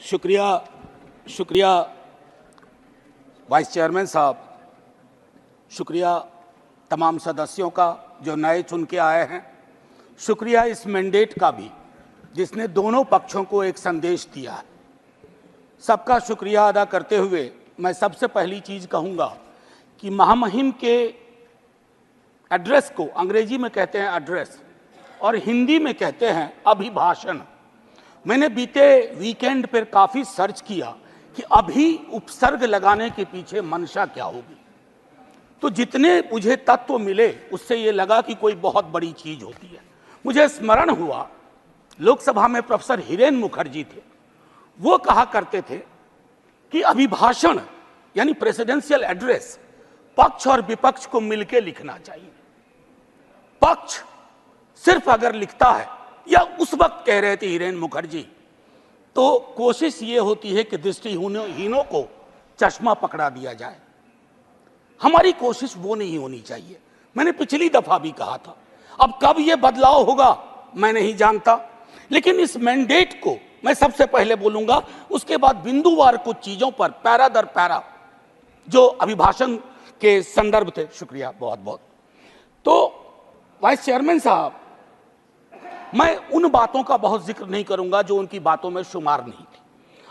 शुक्रिया शुक्रिया vice chairman साहब, शुक्रिया तमाम सदस्यों का जो नए चुन के आए हैं। शुक्रिया इस मैंडेट का भी जिसने दोनों पक्षों को एक संदेश दिया है। सबका शुक्रिया अदा करते हुए मैं सबसे पहली चीज़ कहूँगा कि महामहिम के एड्रेस को अंग्रेजी में कहते हैं एड्रेस और हिंदी में कहते हैं अभिभाषण। मैंने बीते वीकेंड पर काफ़ी सर्च किया कि अभी उपसर्ग लगाने के पीछे मंशा क्या होगी, तो जितने मुझे तत्व मिले उससे ये लगा कि कोई बहुत बड़ी चीज़ होती है। मुझे स्मरण हुआ लोकसभा में प्रोफेसर हिरेन मुखर्जी थे, वो कहा करते थे कि अभिभाषण यानी प्रेसिडेंशियल एड्रेस पक्ष और विपक्ष को मिलकर लिखना चाहिए। पक्ष सिर्फ अगर लिखता है, या उस वक्त कह रहे थे हिरेन मुखर्जी, तो कोशिश ये होती है कि दृष्टिहीनों को चश्मा पकड़ा दिया जाए। हमारी कोशिश वो नहीं होनी चाहिए। मैंने पिछली दफा भी कहा था, अब कब ये बदलाव होगा मैं नहीं जानता, लेकिन इस मैंडेट को मैं सबसे पहले बोलूंगा, उसके बाद बिंदुवार कुछ चीजों पर पैरा दर पैरा जो अभिभाषण के संदर्भ थे। शुक्रिया बहुत बहुत। तो वाइस चेयरमैन साहब, मैं उन बातों का बहुत जिक्र नहीं करूंगा जो उनकी बातों में शुमार नहीं थी।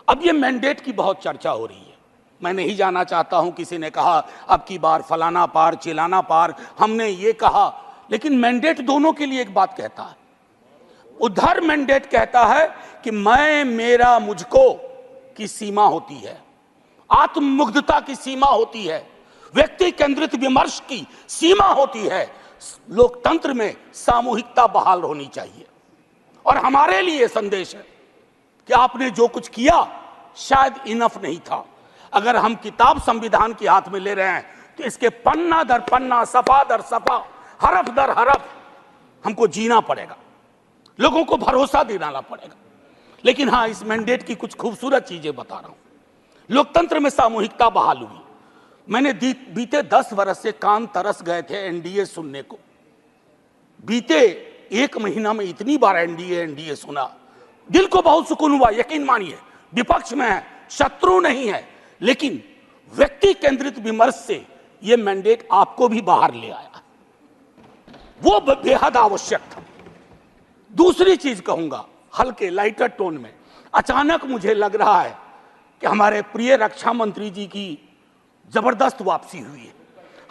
अब ये मैंडेट की बहुत चर्चा हो रही है, मैं नहीं जाना चाहता हूं। किसी ने कहा अब की बार फलाना पार चिलाना पार, हमने ये कहा, लेकिन मैंडेट दोनों के लिए एक बात कहता है। उधर मैंडेट कहता है कि मैं मेरा मुझको की सीमा होती है, आत्ममुग्धता की सीमा होती है, व्यक्ति केंद्रित विमर्श की सीमा होती है, लोकतंत्र में सामूहिकता बहाल होनी चाहिए। और हमारे लिए संदेश है कि आपने जो कुछ किया शायद इनफ नहीं था। अगर हम किताब संविधान के हाथ में ले रहे हैं तो इसके पन्ना दर पन्ना, सफा दर सफा, हरफ दर हरफ हमको जीना पड़ेगा, लोगों को भरोसा दिलाना पड़ेगा। लेकिन हाँ, इस मैंडेट की कुछ खूबसूरत चीजें बता रहा हूं। लोकतंत्र में सामूहिकता बहाल हुई। मैंने बीते 10 वर्ष से कान तरस गए थे एनडीए सुनने को। बीते 1 महीना में इतनी बार एनडीए सुना, दिल को बहुत सुकून हुआ। यकीन मानिए, विपक्ष में है, शत्रु नहीं है, लेकिन व्यक्ति केंद्रित विमर्श से यह मैंडेट आपको भी बाहर ले आया, वो बेहद आवश्यक था। दूसरी चीज कहूंगा हल्के लाइटर टोन में, अचानक मुझे लग रहा है कि हमारे प्रिय रक्षा मंत्री जी की जबरदस्त वापसी हुई है।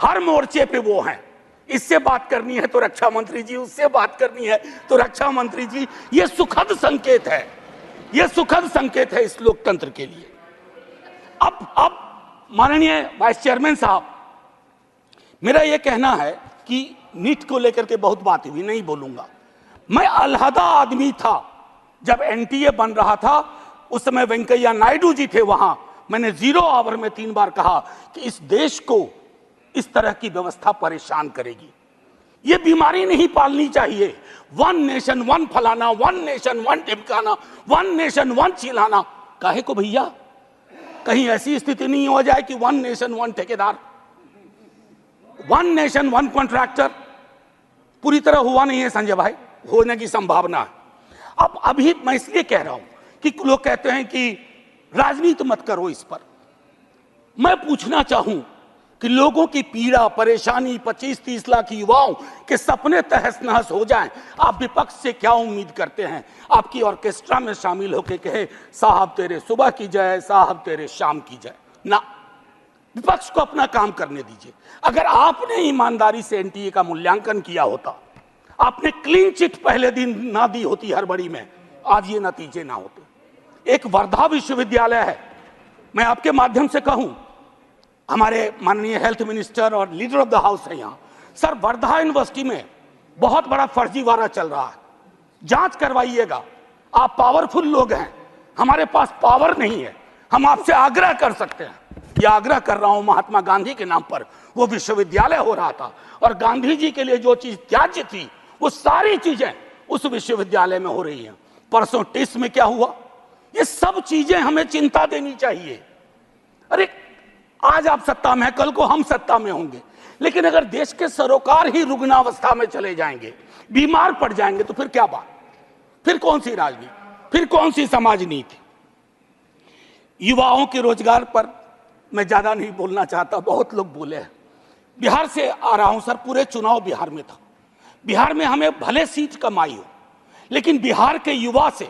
हर मोर्चे पे वो हैं, इससे बात करनी है तो रक्षा मंत्री जी, उससे बात करनी है तो रक्षा मंत्री जी। ये सुखद संकेत है, ये सुखद संकेत है इस लोकतंत्र के लिए। अब माननीय वाइस चेयरमैन साहब, मेरा ये कहना है कि नीट को लेकर के बहुत बात हुई, नहीं बोलूंगा। मैं अलहदा आदमी था जब एनटीए बन रहा था, उस समय वेंकैया नायडू जी थे वहां। मैंने 0 आवर में 3 बार कहा कि इस देश को इस तरह की व्यवस्था परेशान करेगी, ये बीमारी नहीं पालनी चाहिए। 1 नेशन 1 फलाना, 1 नेशन 1 टिपकाना, 1 नेशन 1 चिल्लाना, काहे को भैया? कहीं ऐसी स्थिति नहीं हो जाए कि 1 नेशन 1 ठेकेदार, 1 नेशन 1 कॉन्ट्रैक्टर पूरी तरह हुआ नहीं है संजय भाई, होने की संभावना है। अब अभी मैं इसलिए कह रहा हूं कि लोग कहते हैं कि राजनीति मत करो इस पर। मैं पूछना चाहूं कि लोगों की पीड़ा परेशानी, 25-30 लाख युवाओं के सपने तहस नहस हो जाएं, आप विपक्ष से क्या उम्मीद करते हैं? आपकी ऑर्केस्ट्रा में शामिल होकर कहे साहब तेरे सुबह की जय, साहब तेरे शाम की जय। ना, विपक्ष को अपना काम करने दीजिए। अगर आपने ईमानदारी से एनटीए का मूल्यांकन किया होता, आपने क्लीन चिट पहले दिन ना दी होती हड़बड़ी में, आज ये नतीजे ना होते। एक वर्धा विश्वविद्यालय है, मैं आपके माध्यम से कहूं, हमारे माननीय हेल्थ मिनिस्टर और लीडर ऑफ द हाउस है यहाँ, सर वर्धा यूनिवर्सिटी में बहुत बड़ा फर्जीवाड़ा चल रहा है, जांच करवाइएगा। आप पावरफुल लोग हैं, हमारे पास पावर नहीं है, हम आपसे आग्रह कर सकते हैं। यह आग्रह कर रहा हूं महात्मा गांधी के नाम पर। वो विश्वविद्यालय हो रहा था और गांधी जी के लिए जो चीज त्याज्य थी वो सारी चीजें उस विश्वविद्यालय में हो रही हैं। परसों टेस्ट में क्या हुआ, ये सब चीजें हमें चिंता देनी चाहिए। अरे आज आप सत्ता में हैं, कल को हम सत्ता में होंगे, लेकिन अगर देश के सरोकार ही रुग्णावस्था में चले जाएंगे, बीमार पड़ जाएंगे, तो फिर क्या बात? फिर कौन सी राजनीति, फिर कौन सी समाज नीति? युवाओं के रोजगार पर मैं ज्यादा नहीं बोलना चाहता, बहुत लोग बोले हैं। बिहार से आ रहा हूं सर, पूरे चुनाव बिहार में था। बिहार में हमें भले सीट कम आई हो, लेकिन बिहार के युवा से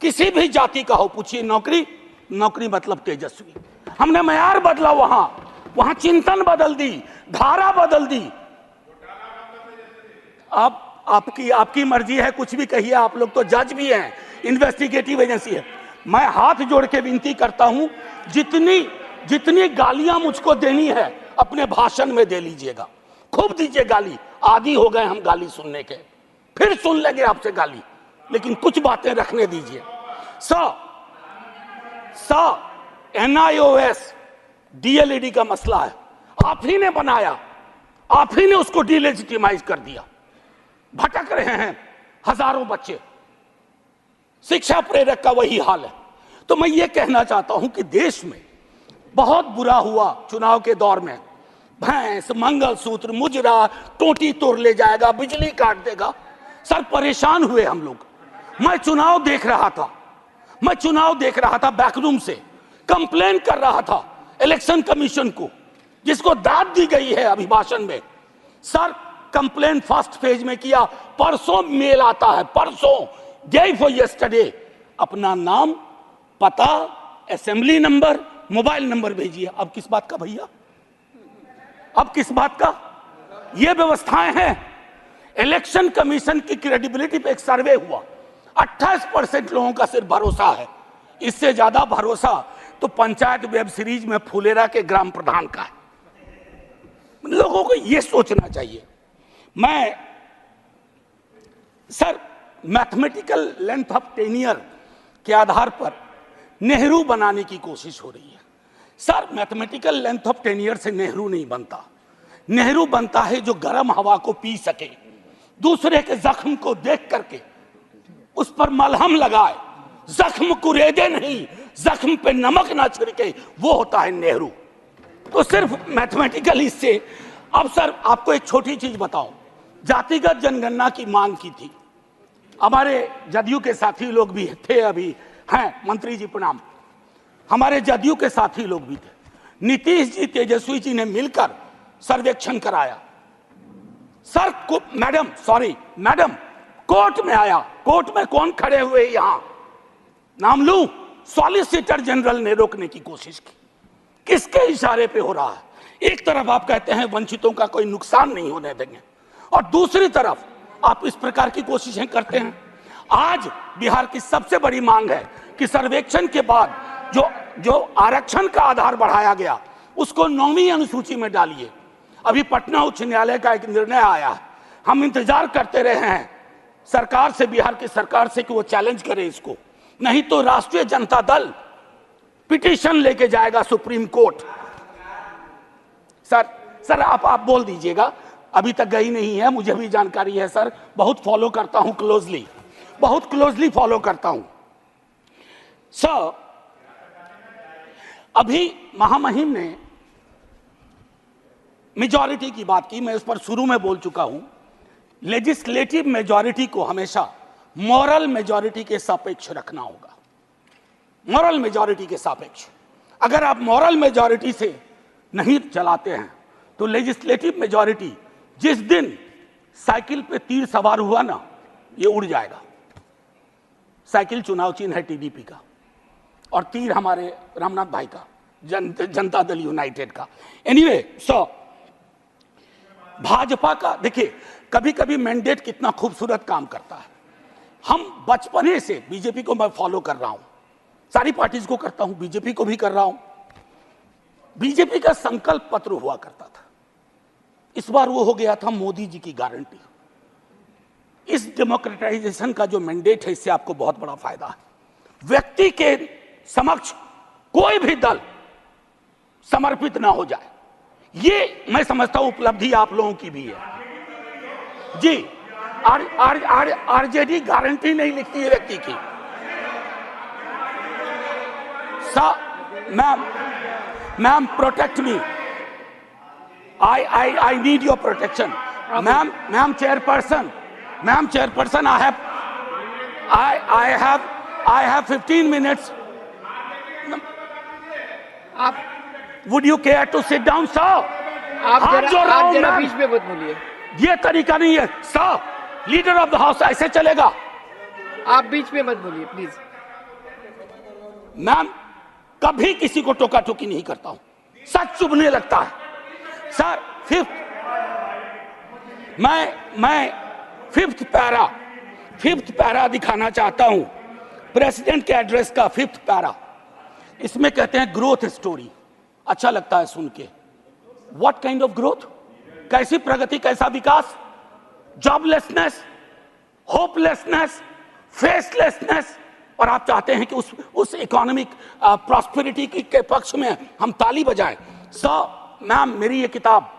किसी भी जाति का हो, पूछिए नौकरी, नौकरी मतलब तेजस्वी। हमने मयार बदला, वहां चिंतन बदल दी, धारा बदल दी। अब आपकी मर्जी है, कुछ भी कहिए, आप लोग तो जज भी हैं, इन्वेस्टिगेटिव एजेंसी है। मैं हाथ जोड़ के विनती करता हूं, जितनी गालियां मुझको देनी है अपने भाषण में दे लीजिएगा, खूब दीजिए गाली। आदी हो गए हम गाली सुनने के, फिर सुन लेंगे आपसे गाली, लेकिन कुछ बातें रखने दीजिए। NIOS DLED का मसला है, आप ही ने बनाया, आप ही ने उसको डिलेजिटिमाइज कर दिया। भटक रहे हैं हजारों बच्चे, शिक्षा प्रेरक का वही हाल है। तो मैं ये कहना चाहता हूं कि देश में बहुत बुरा हुआ चुनाव के दौर में। भैंस, मंगलसूत्र, मुजरा, टोटी तोड़ ले जाएगा, बिजली काट देगा। सर परेशान हुए हम लोग। मैं चुनाव देख रहा था बैकरूम से, कंप्लेन कर रहा था इलेक्शन कमीशन को, जिसको दाद दी गई है अभिभाषण में। सर कंप्लेन फर्स्ट पेज में किया, परसों मेल आता है, परसों, डे फॉर यस्टरडे, अपना नाम, पता, असेंबली नंबर, मोबाइल नंबर भेजिए। अब किस बात का भैया, अब किस बात का? ये व्यवस्थाएं हैं। इलेक्शन कमीशन की क्रेडिबिलिटी पे एक सर्वे हुआ, 28% लोगों का सिर्फ भरोसा है। इससे ज्यादा भरोसा तो पंचायत वेब सीरीज में फुलेरा के ग्राम प्रधान का है। लोगों को यह सोचना चाहिए। मैं sir mathematical length of tenure के आधार पर नेहरू बनाने की कोशिश हो रही है। Sir mathematical length of tenure से नेहरू नहीं बनता। नेहरू बनता है जो गर्म हवा को पी सके, दूसरे के जख्म को देख करके उस पर मलहम लगाए, जख्म कुरेदे नहीं, जख्म पे नमक ना छिड़के, वो होता है नेहरू। तो सिर्फ मैथमेटिकल इससे। अब सर आपको एक छोटी चीज बताऊं, जातिगत जनगणना की मांग की थी, हमारे जदयू के साथी लोग भी थे, अभी हैं मंत्री जी प्रणाम, हमारे जदयू के साथी लोग भी थे। नीतीश जी, तेजस्वी जी ने मिलकर सर्वेक्षण कराया। सर मैडम कोर्ट में आया, कोर्ट में कौन खड़े हुए यहां, नाम लूं, सॉलिसिटर जनरल ने रोकने की कोशिश की। किसके इशारे पे हो रहा है? एक तरफ आप कहते हैं वंचितों का कोई नुकसान नहीं होने देंगे, और दूसरी तरफ आप इस प्रकार की कोशिशें करते हैं। आज बिहार की सबसे बड़ी मांग है कि सर्वेक्षण के बाद जो आरक्षण का आधार बढ़ाया गया उसको 9वीं अनुसूची में डालिए। अभी पटना उच्च न्यायालय का एक निर्णय आया है, हम इंतजार करते रहे हैं सरकार से, बिहार की सरकार से कि वो चैलेंज करे इसको, नहीं तो राष्ट्रीय जनता दल पिटीशन लेके जाएगा सुप्रीम कोर्ट। सर आप बोल दीजिएगा, अभी तक गई नहीं है, मुझे भी जानकारी है सर, बहुत फॉलो करता हूं क्लोजली, बहुत क्लोजली फॉलो करता हूं। सर अभी महामहिम ने मेजॉरिटी की बात की, मैं उस पर शुरू में बोल चुका हूं। लेजिस्लेटिव मेजॉरिटी को हमेशा मॉरल मेजॉरिटी के सापेक्ष रखना होगा, मॉरल मेजॉरिटी के सापेक्ष। अगर आप मॉरल मेजॉरिटी से नहीं चलाते हैं तो लेजिस्लेटिव मेजॉरिटी जिस दिन साइकिल पे तीर सवार हुआ ना, ये उड़ जाएगा। साइकिल चुनाव चिन्ह है टीडीपी का, और तीर हमारे रामनाथ भाई का, जनता दल यूनाइटेड का। एनीवे, भाजपा का देखिए, कभी कभी मैंडेट कितना खूबसूरत काम करता है। हम बचपने से बीजेपी को मैं फॉलो कर रहा हूं, सारी पार्टीज को करता हूं, बीजेपी को भी कर रहा हूं। बीजेपी का संकल्प पत्र हुआ करता था, इस बार वो हो गया था मोदी जी की गारंटी। इस डेमोक्रेटाइजेशन का जो मैंडेट है, इससे आपको बहुत बड़ा फायदा है। व्यक्ति के समक्ष कोई भी दल समर्पित ना हो जाए, ये मैं समझता हूं उपलब्धि आप लोगों की भी है जी। आरजेडी गारंटी नहीं लिखती है व्यक्ति की। Ma'am protect me, I need your protection. Ma'am chairperson, I have 15 minutes. आप would you care to sit down sir? आप जरा बीच में मत बोलिए। ये तरीका नहीं है sir, leader of the house ऐसे चलेगा? आप बीच में मत बोलिए प्लीज। मैम, कभी किसी को टोका टोकी नहीं करता हूं, सच चुभने लगता है सर। मैं फिफ्थ पैरा दिखाना चाहता हूं, प्रेसिडेंट के एड्रेस का फिफ्थ पैरा। इसमें कहते हैं ग्रोथ स्टोरी, अच्छा लगता है सुन के। What kind of growth? कैसी प्रगति, कैसा विकास? Joblessness, hopelessness, फेसलेसनेस। और आप चाहते हैं कि उस इकोनॉमिक प्रॉस्पेरिटी के पक्ष में हम ताली बजाएं। सो मैम, मेरी ये किताब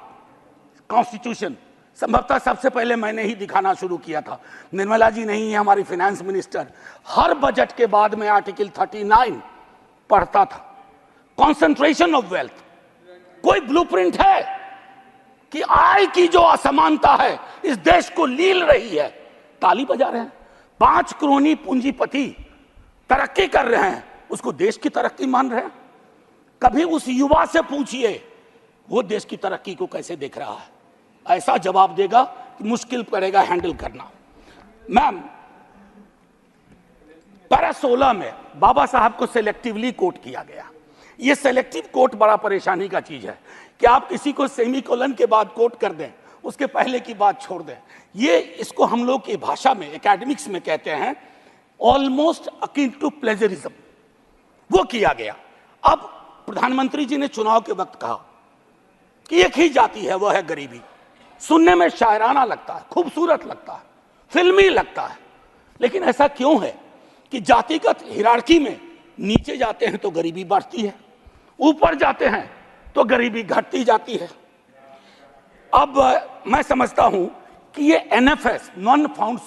कॉन्स्टिट्यूशन संभवतः सबसे पहले मैंने ही दिखाना शुरू किया था। निर्मला जी नहीं है हमारी फाइनेंस मिनिस्टर, हर बजट के बाद में आर्टिकल 39 पढ़ता था। कॉन्सेंट्रेशन ऑफ वेल्थ, कोई ब्लूप्रिंट है कि आय की जो असमानता है इस देश को लील रही है? ताली बजा रहे हैं। 5 करोड़ पूंजीपति तरक्की कर रहे हैं, उसको देश की तरक्की मान रहे हैं? कभी उस युवा से पूछिए वो देश की तरक्की को कैसे देख रहा है, ऐसा जवाब देगा कि मुश्किल पड़ेगा हैंडल करना। मैम, पैरा 16 में बाबा साहब को सेलेक्टिवली कोट किया गया। ये सेलेक्टिव कोट बड़ा परेशानी का चीज है कि आप किसी को सेमीकोलन के बाद कोट कर दें, उसके पहले की बात छोड़ दें। ये इसको हम लोग की भाषा में, एकेडमिक्स में कहते हैं ऑलमोस्ट अकिन टू प्लेजरिज्म। वो किया गया। अब प्रधानमंत्री जी ने चुनाव के वक्त कहा कि एक ही जाति है, वो है गरीबी। सुनने में शायराना लगता है, खूबसूरत लगता है, फिल्मी लगता है, लेकिन ऐसा क्यों है कि जातिगत हिरार्की में नीचे जाते हैं तो गरीबी बढ़ती है, ऊपर जाते हैं तो गरीबी घटती जाती है। अब मैं समझता हूं कि ये NFS, नॉन फाउंड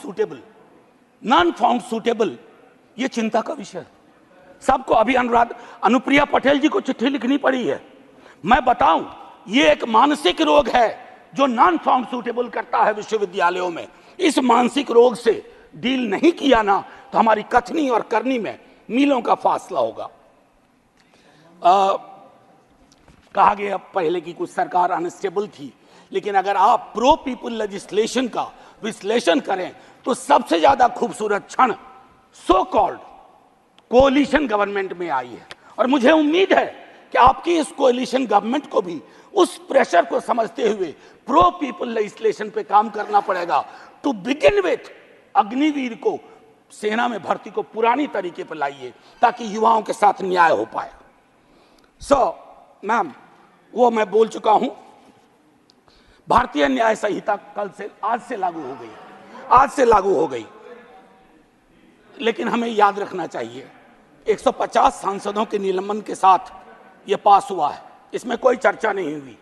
सूटेबल, ये चिंता का विषय है सबको। अभी अनुप्रिया पटेल जी को चिट्ठी लिखनी पड़ी है। मैं बताऊं, ये एक मानसिक रोग है जो नॉन फाउंड सूटेबल करता है विश्वविद्यालयों में। इस मानसिक रोग से डील नहीं किया ना तो हमारी कथनी और करनी में मीलों का फासला होगा। कहा गया पहले की कुछ सरकार अनस्टेबल थी, लेकिन अगर आप प्रो पीपल लेजिस्लेशन का विश्लेषण करें तो सबसे ज्यादा खूबसूरत क्षण सो कॉल्ड कोalition गवर्नमेंट में आई है। और मुझे उम्मीद है कि आपकी इस कोalition गवर्नमेंट को भी उस प्रेशर को समझते हुए प्रो पीपल लेजिस्लेशन पे काम करना पड़ेगा। टू बिगिन विथ, अग्निवीर को सेना में भर्ती को पुरानी तरीके पर लाइए ताकि युवाओं के साथ न्याय हो पाए। मैम, वो मैं बोल चुका हूं। भारतीय न्याय संहिता आज से लागू हो गई, लेकिन हमें याद रखना चाहिए 150 सांसदों के निलंबन के साथ यह पास हुआ है। इसमें कोई चर्चा नहीं हुई।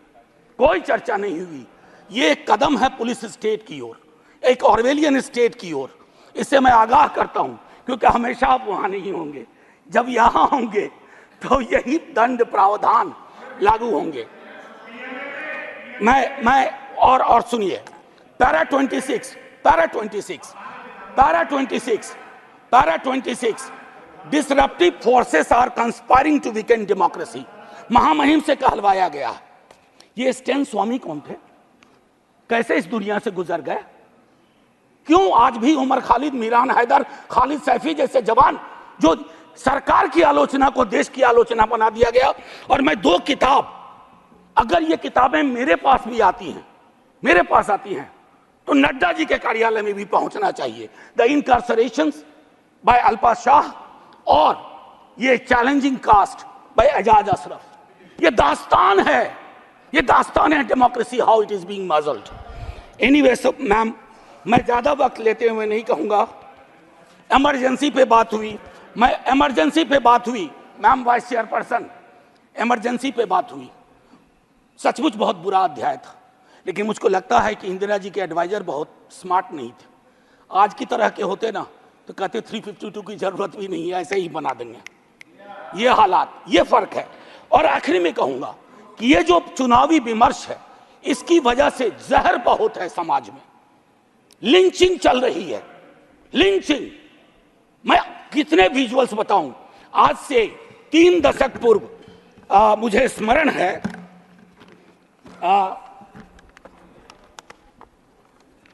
ये एक कदम है पुलिस स्टेट की ओर, एक ऑर्वेलियन स्टेट की ओर। इससे मैं आगाह करता हूं, क्योंकि हमेशा आप वहां नहीं होंगे। जब यहां होंगे तो यही दंड प्रावधान लागू होंगे। मैं और सुनिए, para 26 disruptive forces are conspiring to weaken democracy, महामहिम से कहलवाया गया। ये स्टैन स्वामी कौन थे? कैसे इस दुनिया से गुजर गए? क्यों आज भी उमर खालिद, मीरान हैदर, खालिद सैफी जैसे जवान, जो सरकार की आलोचना को देश की आलोचना बना दिया गया। और मैं 2 किताब, अगर ये किताबें मेरे पास आती हैं तो नड्डा जी के कार्यालय में भी पहुंचना चाहिए। The incarcerations by Alpa Shah और ये challenging caste by Aijaz Ashraf. ये दास्तान है democracy, how it is being muzzled. Anyway, ma'am, मैं ज्यादा वक्त लेते हुए नहीं कहूंगा। इमरजेंसी पे बात हुई, मैम वाइस चेयरपर्सन, इमरजेंसी पे बात हुई। सचमुच बहुत बुरा अध्याय था, लेकिन मुझको लगता है कि इंदिरा जी के एडवाइजर बहुत स्मार्ट नहीं थे। आज की तरह के होते ना तो कहते 352 की जरूरत भी नहीं है, ऐसे ही बना देंगे। ये हालात, ये फर्क है। और आखिरी में कहूंगा कि ये जो चुनावी विमर्श है, इसकी वजह से जहर बहुत है समाज में। लिंचिंग चल रही है, लिंचिंग। मैं कितने विजुअल्स बताऊं। आज से 3 दशक पूर्व मुझे स्मरण है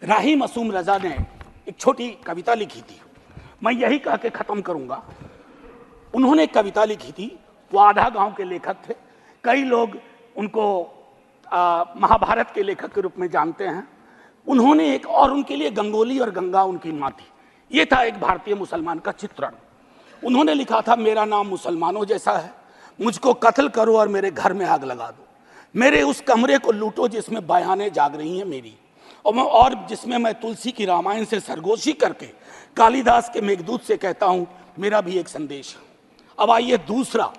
राही मासूम रजा ने एक छोटी कविता लिखी थी, मैं यही कह के खत्म करूंगा। उन्होंने एक कविता लिखी थी, वो आधा गांव के लेखक थे, कई लोग उनको महाभारत के लेखक के रूप में जानते हैं। उन्होंने एक, और उनके लिए गंगोली और गंगा उनकी माँ थी। ये था एक भारतीय मुसलमान का चित्रण। उन्होंने लिखा था, मेरा नाम मुसलमानों जैसा है, मुझको कत्ल करो और मेरे घर में आग लगा दो, मेरे उस कमरे को लूटो जिसमें बयानें जाग रही हैं मेरी, और जिसमें मैं तुलसी की रामायण से सरगोशी करके कालिदास के मेघदूत से कहता हूं मेरा भी एक संदेश है। अब आइए दूसरा,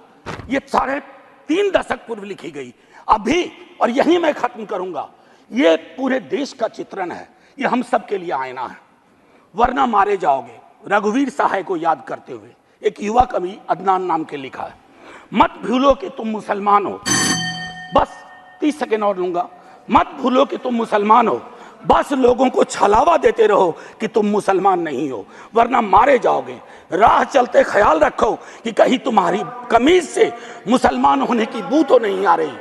ये 3.5 दशक पूर्व लिखी गई अभी, और यही मैं खत्म करूंगा। ये पूरे देश का चित्रण है, ये हम सब के लिए आईना है। वरना मारे जाओगे, रघुवीर सहाय को याद करते हुए एक युवा कवि अदनान नाम के लिखा है। मत भूलो कि तुम मुसलमान हो, बस 30 सेकेंड और लूंगा। मत भूलो कि तुम मुसलमान हो, बस लोगों को छलावा देते रहो कि तुम मुसलमान नहीं हो, वरना मारे जाओगे। राह चलते ख्याल रखो कि कहीं तुम्हारी कमीज से मुसलमान होने की बू तो नहीं आ रही।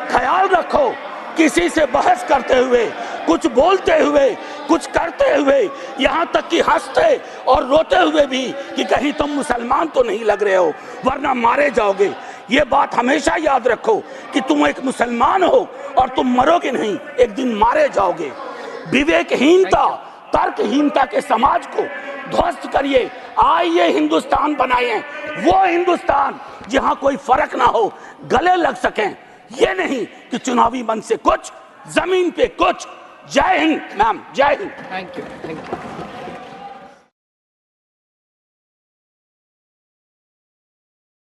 ख्याल रखो किसी से बहस करते हुए, कुछ बोलते हुए, कुछ करते हुए, यहाँ तक कि हंसते और रोते हुए भी, कि कहीं तुम मुसलमान तो नहीं लग रहे हो, वरना मारे जाओगे। ये बात हमेशा याद रखो कि तुम एक मुसलमान हो और तुम मरोगे नहीं, एक दिन मारे जाओगे। विवेकहीनता, तर्कहीनता के समाज को ध्वस्त करिए, आइए हिंदुस्तान बनाइए, वो हिंदुस्तान जहां कोई फर्क ना हो, गले लग सकें। ये नहीं कि चुनावी मंच से कुछ, जमीन पे कुछ। जय हिंद मैम, जय Hind. Thank you, thank you.